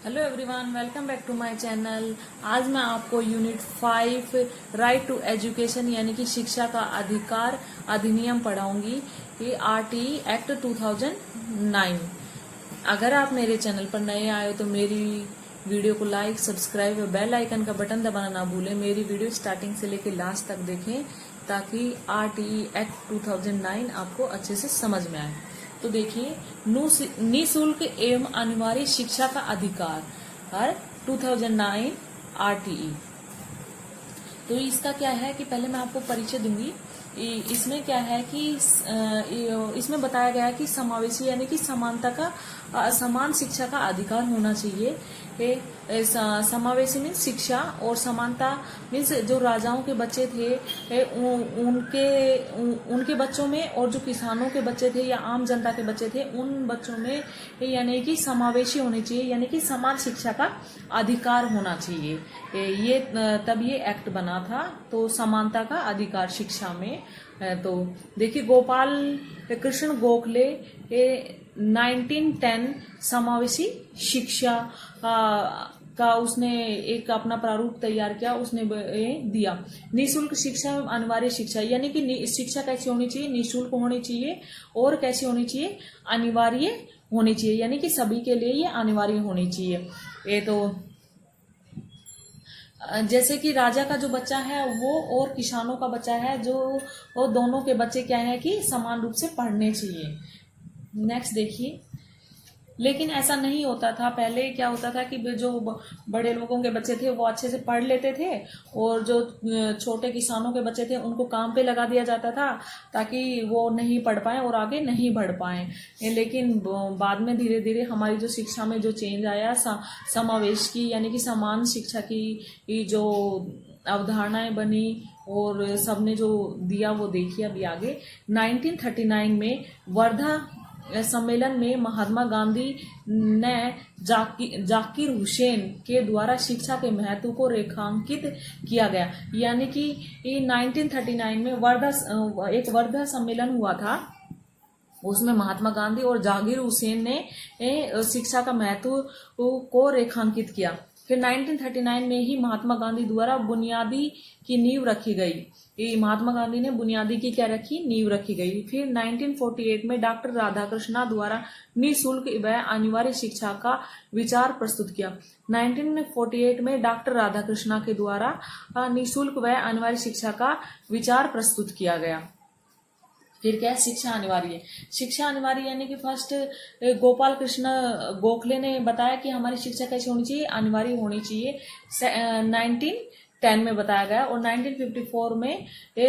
Hello everyone, welcome back to my channel. आज मैं आपको यूनिट 5 राइट टू एजुकेशन यानी कि शिक्षा का अधिकार अधिनियम पढ़ाऊंगी। ये आरटीई एक्ट 2009। अगर आप मेरे चैनल पर नए आए हो तो मेरी वीडियो को लाइक, सब्सक्राइब और बेल आइकन का बटन दबाना ना भूलें। मेरी वीडियो स्टार्टिंग से लेकर लास्ट तक देखें ताकि आरटीई एक्ट 2009 आपको अच्छे से समझ में आए। तो देखिए, निःशुल्क एवं अनिवार्य शिक्षा का अधिकार हर 2009 आरटीई। तो इसका क्या है कि पहले मैं आपको परिचय दूंगी। इसमें क्या है कि इसमें बताया गया है कि समावेशी यानी कि समानता का समान शिक्षा का अधिकार होना चाहिए। समावेशी मीन्स शिक्षा और समानता मीन्स जो राजाओं के बच्चे थे उनके बच्चों में और जो किसानों के बच्चे थे या आम जनता के बच्चे थे उन बच्चों में यानी कि समावेशी होनी चाहिए, यानी कि समान शिक्षा का अधिकार होना चाहिए। ये तब ये एक्ट बना था, तो समानता का अधिकार शिक्षा में। तो देखिए, गोपाल कृष्ण गोखले 1910 समावेशी शिक्षा का उसने एक अपना प्रारूप तैयार किया, उसने दिया। निःशुल्क शिक्षा एवं अनिवार्य शिक्षा यानी कि शिक्षा कैसी होनी चाहिए, निःशुल्क होनी चाहिए और कैसी होनी चाहिए, अनिवार्य होनी चाहिए, यानी कि सभी के लिए ये अनिवार्य होनी चाहिए। ये तो जैसे कि राजा का जो बच्चा है वो और किसानों का बच्चा है जो, वो दोनों के बच्चे क्या है कि समान रूप से पढ़ने चाहिए। नेक्स्ट देखिए, लेकिन ऐसा नहीं होता था। पहले क्या होता था कि जो बड़े लोगों के बच्चे थे वो अच्छे से पढ़ लेते थे और जो छोटे किसानों के बच्चे थे उनको काम पे लगा दिया जाता था ताकि वो नहीं पढ़ पाए और आगे नहीं बढ़ पाए। लेकिन बाद में धीरे धीरे हमारी जो शिक्षा में जो चेंज आया, समावेश की यानी कि समान शिक्षा की जो अवधारणाएं बनी और सबने जो दिया वो देखिए अभी आगे। 1939 में वर्धा सम्मेलन में महात्मा गांधी ने जाकिर हुसैन के द्वारा शिक्षा के महत्व को रेखांकित किया गया, यानी कि 1939 में वर्धा सम्मेलन हुआ था। उसमें महात्मा गांधी और जाकिर हुसैन ने शिक्षा का महत्व को रेखांकित किया। फिर 1939 में ही महात्मा गांधी द्वारा बुनियादी की नींव रखी गई। महात्मा गांधी ने बुनियादी की क्या रखी, नींव रखी गई। फिर 1948 में डॉक्टर राधाकृष्णा द्वारा निःशुल्क व अनिवार्य शिक्षा का विचार प्रस्तुत किया। 1948 में डॉक्टर राधाकृष्णा के द्वारा निःशुल्क व अनिवार्य शिक्षा का विचार प्रस्तुत किया गया। फिर क्या है, शिक्षा अनिवार्य। शिक्षा अनिवार्य यानी कि फर्स्ट गोपाल कृष्ण गोखले ने बताया कि हमारी शिक्षा कैसी होनी चाहिए, अनिवार्य होनी चाहिए। 1910 में बताया गया और 1954 में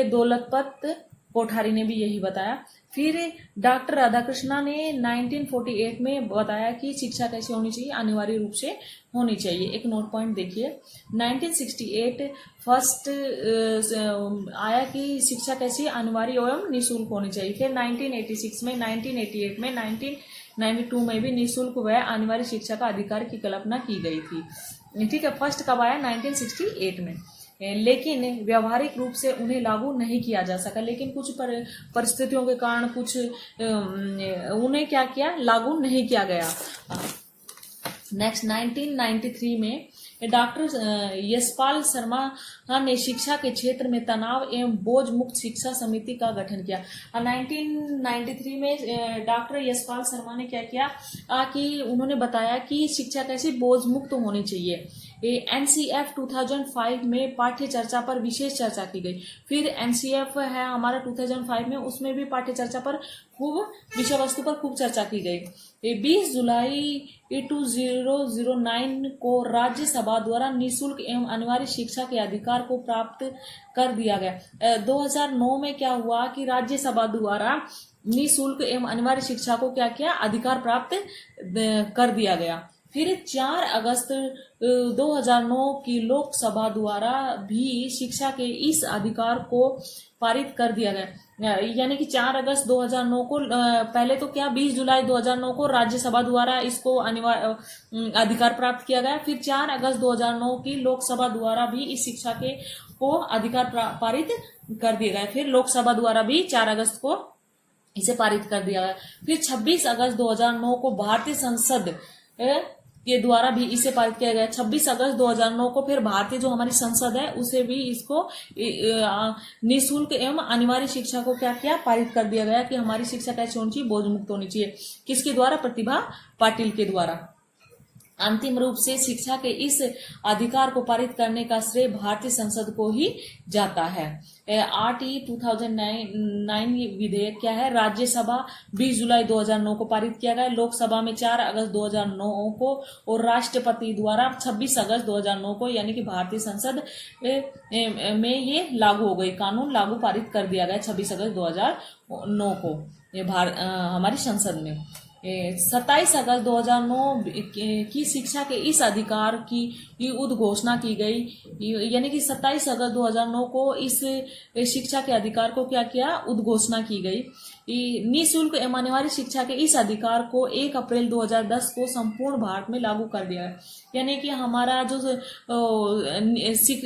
दौलतपत कोठारी ने भी यही बताया। फिर डॉक्टर राधाकृष्णा ने 1948 में बताया कि शिक्षा कैसी होनी चाहिए, अनिवार्य रूप से होनी चाहिए। एक नोट पॉइंट देखिए, 1968 फर्स्ट आया कि शिक्षा कैसी, अनिवार्य एवं निःशुल्क होनी चाहिए। फिर 1986 में, 1988 में, 1992 में भी निःशुल्क व अनिवार्य शिक्षा का अधिकार की कल्पना की गई थी। ठीक है, फर्स्ट कब आया, 1968 में। लेकिन व्यवहारिक रूप से उन्हें लागू नहीं किया जा सका। लेकिन कुछ परिस्थितियों के कारण कुछ उन्हें क्या किया, लागू नहीं किया गया। नेक्स्ट 1993 में डॉक्टर यशपाल शर्मा ने शिक्षा के क्षेत्र में तनाव एवं बोझ मुक्त शिक्षा समिति का गठन किया। 1993 में डॉक्टर यशपाल शर्मा ने क्या किया कि उन्होंने बताया कि शिक्षा कैसी बोझ मुक्त होनी चाहिए। एनसीएफ 2005 में पाठ्य चर्चा पर विशेष चर्चा की गई। फिर एनसीएफ है हमारा 2005 में, उसमें भी पाठ्य चर्चा पर खूब, विषय वस्तु पर खूब चर्चा की गई। 20 जुलाई 2009 को राज्यसभा द्वारा निःशुल्क एवं अनिवार्य शिक्षा के अधिकार को प्राप्त कर दिया गया। 2009 में क्या हुआ कि राज्यसभा द्वारा निःशुल्क एवं अनिवार्य शिक्षा को क्या किया, अधिकार प्राप्त कर दिया गया। फिर 4 अगस्त 2009 की लोकसभा द्वारा भी शिक्षा के इस अधिकार को पारित कर दिया गया। यानी कि 4 अगस्त 2009 को, पहले तो क्या 20 जुलाई 2009 को राज्यसभा द्वारा इसको अनिवार्य अधिकार प्राप्त किया गया। फिर 4 अगस्त 2009 की लोकसभा द्वारा भी इस शिक्षा के को अधिकार पारित कर दिया गया। फिर लोकसभा द्वारा भी 4 अगस्त को इसे पारित कर दिया गया। फिर 26 अगस्त 2009 को भारतीय संसद के द्वारा भी इसे पारित किया गया। 26 अगस्त 2009 को फिर भारतीय जो हमारी संसद है उसे भी इसको निःशुल्क एवं अनिवार्य शिक्षा को क्या किया, पारित कर दिया गया कि हमारी शिक्षा कैसे होनी चाहिए, बोझ मुक्त होनी चाहिए। किसके द्वारा? प्रतिभा पाटिल के द्वारा। अंतिम रूप से शिक्षा के इस अधिकार को पारित करने का श्रेय भारतीय संसद को ही जाता है। RT 2009 विधेयक क्या है? राज्यसभा 20 जुलाई 2009 को पारित किया गया, लोकसभा में 4 अगस्त 2009 को और राष्ट्रपति द्वारा 26 अगस्त 2009 को, यानी कि भारतीय संसद में ये लागू हो गई, कानून लागू पारित कर दिया गया 26 अगस्त 2009 को हमारी संसद में। 27 अगस्त 2009 की शिक्षा के इस अधिकार की उद्घोषणा की गई, यानी कि 27 अगस्त 2009 को इस शिक्षा के अधिकार को क्या किया, उद्घोषणा की गई। निःशुल्क एवं अनिवार्य शिक्षा के इस अधिकार को 1 अप्रैल 2010 को संपूर्ण भारत में लागू कर दिया है। यानी कि हमारा जो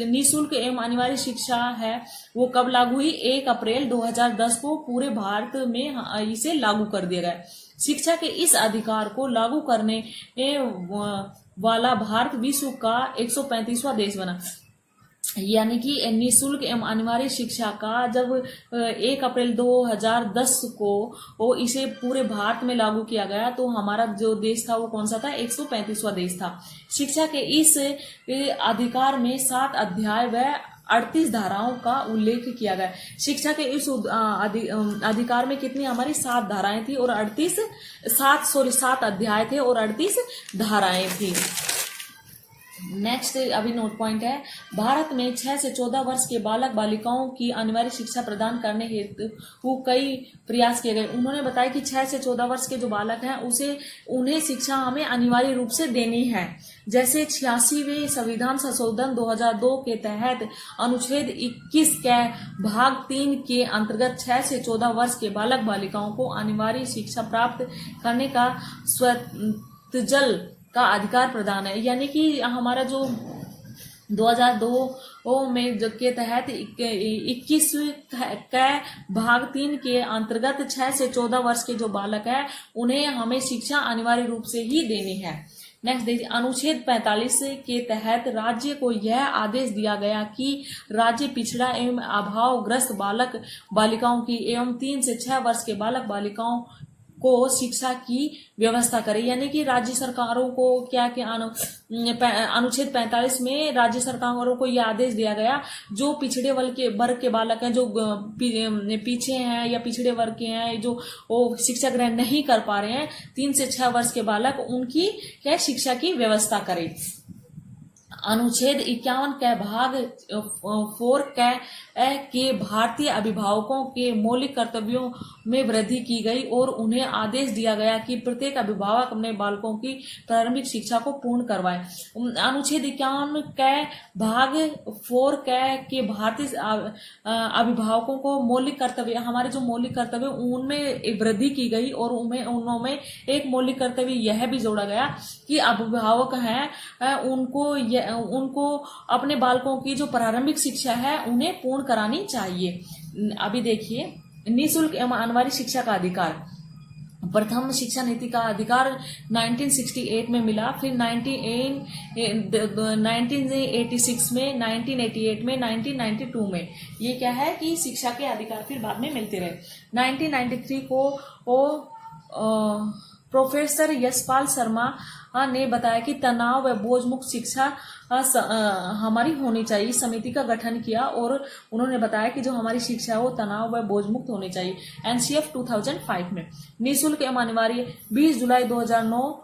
निःशुल्क एवं अनिवार्य शिक्षा है वो कब लागू हुई? 1 अप्रैल 2010 को पूरे भारत में इसे लागू कर दिया गया। शिक्षा के इस अधिकार को लागू करने वाला भारत विश्व का 135वां देश बना। यानी कि निःशुल्क एवं अनिवार्य शिक्षा का जब 1 अप्रैल 2010 को इसे पूरे भारत में लागू किया गया तो हमारा जो देश था वो कौन सा था? 135वां देश था। शिक्षा के इस अधिकार में 7 अध्याय व 38 धाराओं का उल्लेख किया गया। शिक्षा के इस अधिकार में कितनी हमारी 7 धाराएं थी और 7 अध्याय थे और 38 धाराएं थी। नेक्स्ट अभी नोट पॉइंट है, भारत में 6 से 14 वर्ष के बालक बालिकाओं की अनिवार्य शिक्षा प्रदान करने हेतु कई प्रयास किए गए। उन्होंने बताया कि 6 से 14 वर्ष के जो बालक हैं उन्हें शिक्षा हमें अनिवार्य रूप से देनी है। जैसे 86वें संविधान संशोधन 2002 के तहत अनुच्छेद 21 के भाग 3 के अंतर्गत 6 से 14 वर्ष के बालक बालिकाओं को अनिवार्य शिक्षा प्राप्त करने का स्वतंत्र का अधिकार प्रदान है। यानी कि हमारा जो 2002 में के तहत 21 के भाग 3 के अंतर्गत 6 से 14 वर्ष के जो बालक है उन्हें हमें शिक्षा अनिवार्य रूप से ही देनी है। नेक्स्ट देखिए, अनुच्छेद 45 के तहत राज्य को यह आदेश दिया गया कि राज्य पिछड़ा एवं अभावग्रस्त बालक बालिकाओं की एवं 3 से 6 वर्ष के बालक बालिकाओं को शिक्षा की व्यवस्था करे। यानी कि राज्य सरकारों को क्या अनुच्छेद 45 में राज्य सरकारों को यह आदेश दिया गया जो पिछड़े वर्ग के बालक हैं, जो पीछे हैं या पिछड़े वर्ग के हैं, जो वो शिक्षा ग्रहण नहीं कर पा रहे हैं, 3 से 6 वर्ष के बालक, उनकी क्या शिक्षा की व्यवस्था करे। अनुच्छेद 51 के भाग 4 के भारतीय अभिभावकों के मौलिक कर्तव्यों में वृद्धि की गई और उन्हें आदेश दिया गया कि प्रत्येक अभिभावक अपने बालकों की प्रारंभिक शिक्षा को पूर्ण करवाए। अनुच्छेद 51 के भाग 4 के भारतीय अभिभावकों को मौलिक कर्तव्य, हमारे जो मौलिक कर्तव्य उनमें वृद्धि की गई और उनमें एक मौलिक कर्तव्य यह भी जोड़ा गया कि अभिभावक हैं उनको अपने बालकों की जो प्रारंभिक शिक्षा है उन्हें पूर्ण करानी चाहिए। अभी देखिए, निःशुल्क एवं अनिवार्य शिक्षा का अधिकार, प्रथम शिक्षा नीति का अधिकार 1968 में मिला, फिर 1986 में, 1988 में, 1992 में। ये क्या है कि शिक्षा के अधिकार फिर बाद में मिलते रहे। 1993 को प्रोफेसर यशपाल शर्मा ने बताया कि तनाव व बोझ मुक्त शिक्षा हमारी होनी चाहिए। समिति का गठन किया और उन्होंने बताया कि जो हमारी शिक्षा है वो तनाव व बोझ मुक्त होनी चाहिए। NCF 2005 में निःशुल्क एवं अनिवार्य 20 जुलाई 2009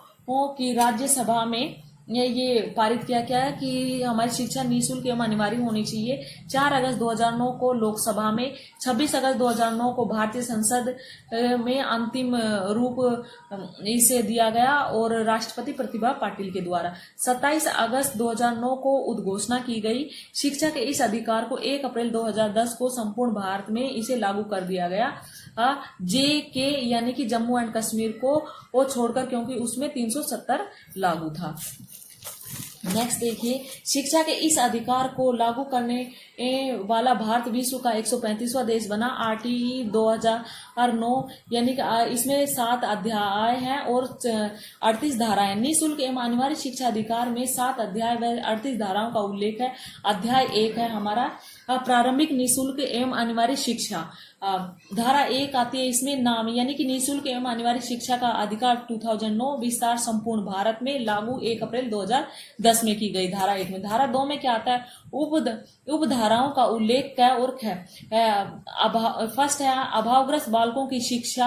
की राज्यसभा में ये पारित किया गया है कि हमारी शिक्षा निःशुल्क एवं अनिवार्य होनी चाहिए। 4 अगस्त 2009 को लोकसभा में, 26 अगस्त 2009 को भारतीय संसद में अंतिम रूप इसे दिया गया और राष्ट्रपति प्रतिभा पाटिल के द्वारा 27 अगस्त 2009 को उद्घोषणा की गई। शिक्षा के इस अधिकार को 1 अप्रैल 2010 को संपूर्ण भारत में इसे लागू कर दिया गया। JK यानी कि जम्मू एंड कश्मीर को वो छोड़कर, क्योंकि उसमें 370 लागू था। नेक्स्ट देखिए, शिक्षा के इस अधिकार को लागू करने वाला भारत विश्व का 135वां देश बना। RTE 2009 यानी कि इसमें 7 अध्याय हैं और 38 धाराएं। निःशुल्क एवं अनिवार्य शिक्षा अधिकार में 7 अध्याय व 38 धाराओं का उल्लेख है। अध्याय 1 है हमारा प्रारंभिक निःशुल्क एवं अनिवार्य शिक्षा। धारा 1 आती है इसमें नाम, यानी कि निःशुल्क एवं अनिवार्य शिक्षा का अधिकार 2009 विस्तार संपूर्ण भारत में लागू 1 अप्रैल 2010 में की गई। धारा 1 में। धारा 2 में क्या आता है, उप धाराओं का उल्लेख है और फर्स्ट है अभावग्रस्त बालकों की शिक्षा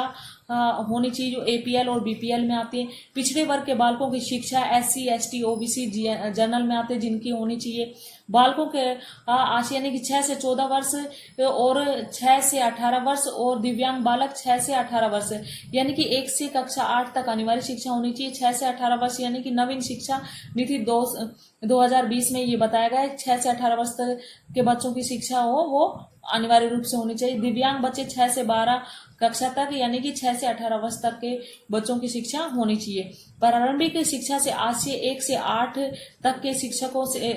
होनी चाहिए, जो APL और BPL में आती है। पिछड़े वर्ग के बालकों की शिक्षा SC ST OBC जनरल में आते हैं, जिनकी होनी चाहिए। बालकों के आशय यानी कि 6 से 14 वर्ष और 6 से 18 वर्ष और दिव्यांग बालक 6 से 18 वर्ष, यानी कि 1 से कक्षा 8 तक अनिवार्य शिक्षा होनी चाहिए। 6 से 18 वर्ष यानी कि नवीन शिक्षा नीति 2020 में ये बताया गया है, 6 से 18 वर्ष तक के बच्चों की शिक्षा वो अनिवार्य रूप से होनी चाहिए। दिव्यांग बच्चे 6 से 12 कक्षा तक यानी कि 6 से 18 वर्ष तक के बच्चों की शिक्षा होनी चाहिए। प्रारंभिक शिक्षा से आशय 1 से 8 तक के शिक्षकों से